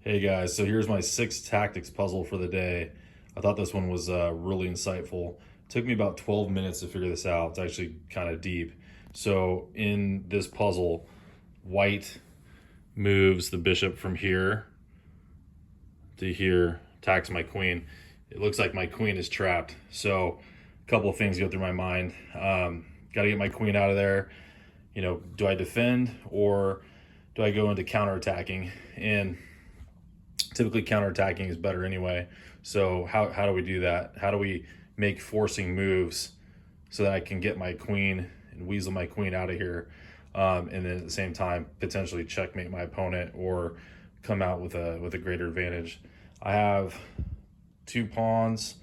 Hey guys, so here's my 6 tactics puzzle for the day. I thought this one was really insightful. It took me about 12 minutes to figure this out. It's actually kind of deep. So in this puzzle, white moves the bishop from here to here, attacks my queen. It looks like my queen is trapped. So a couple of things go through my mind. Got to get my queen out of there. Do I defend or do I go into counterattacking? And typically counterattacking is better anyway. So how do we do that? How do we make forcing moves so that I can get my queen and weasel my queen out of here, and then at the same time potentially checkmate my opponent or come out with a greater advantage? I have 2 pawns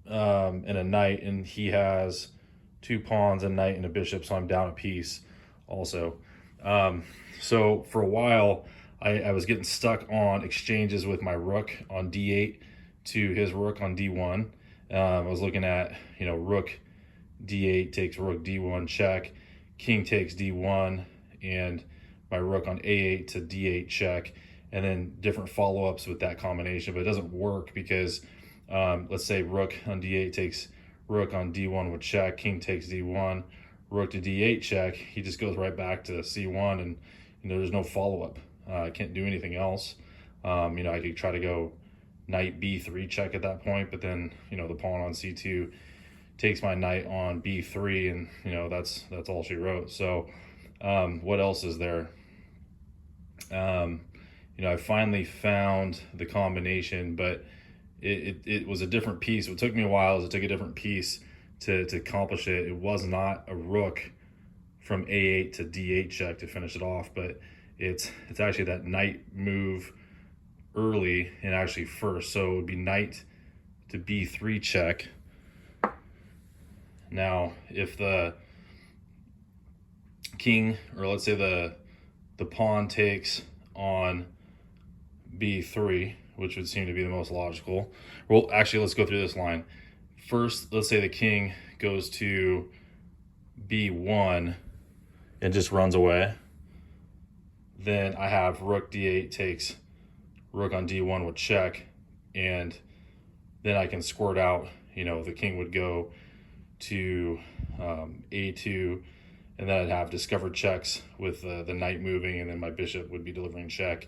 and a knight, and he has 2 pawns, a knight, and a bishop, so I'm down a piece also. So for a while, I was getting stuck on exchanges with my rook on d8 to his rook on d1. I was looking at, rook d8 takes rook d1 check, king takes d1, and my rook on a8 to d8 check, and then different follow-ups with that combination. But it doesn't work because let's say rook on d8 takes rook on d1 with check, king takes d1, rook to d8 check. He just goes right back to c1, and there's no follow-up. I can't do anything else. I could try to go knight b3 check at that point, but then the pawn on c2 takes my knight on b3, and that's all she wrote. So what else is there? I finally found the combination, but it was a different piece. What took me a while is it took a different piece to accomplish it. It was not a rook from a8 to d8 check to finish it off, but it's actually that knight move early and actually first. So it would be knight to b3 check. Now, if the king, or let's say the pawn takes on b3, which would seem to be the most logical. Well, actually, let's go through this line. First, let's say the king goes to b1 and just runs away. Then I have rook d8 takes rook on d1 with check, and then I can squirt out. The king would go to a2, and then I'd have discovered checks with the knight moving, and then my bishop would be delivering check,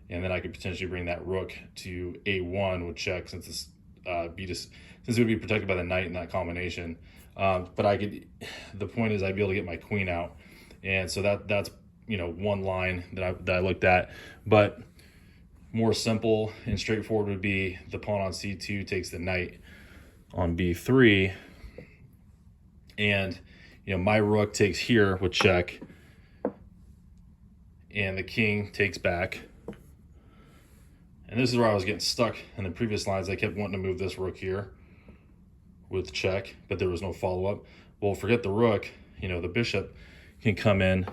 and then I could potentially bring that rook to a1 with check, since it's since it would be protected by the knight in that combination. But the point is I'd be able to get my queen out, and so that's one line that I looked at. But more simple and straightforward would be the pawn on c2 takes the knight on b3, and my rook takes here with check, and the king takes back. And this is where I was getting stuck in the previous lines. I kept wanting to move this rook here with check, but there was no follow-up. Well, forget the rook, the bishop can come in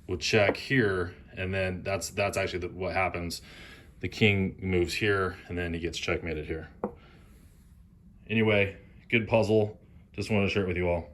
with check here, and then that's actually what happens. The king moves here, and then he gets checkmated here. Anyway, good puzzle. Just wanted to share it with you all.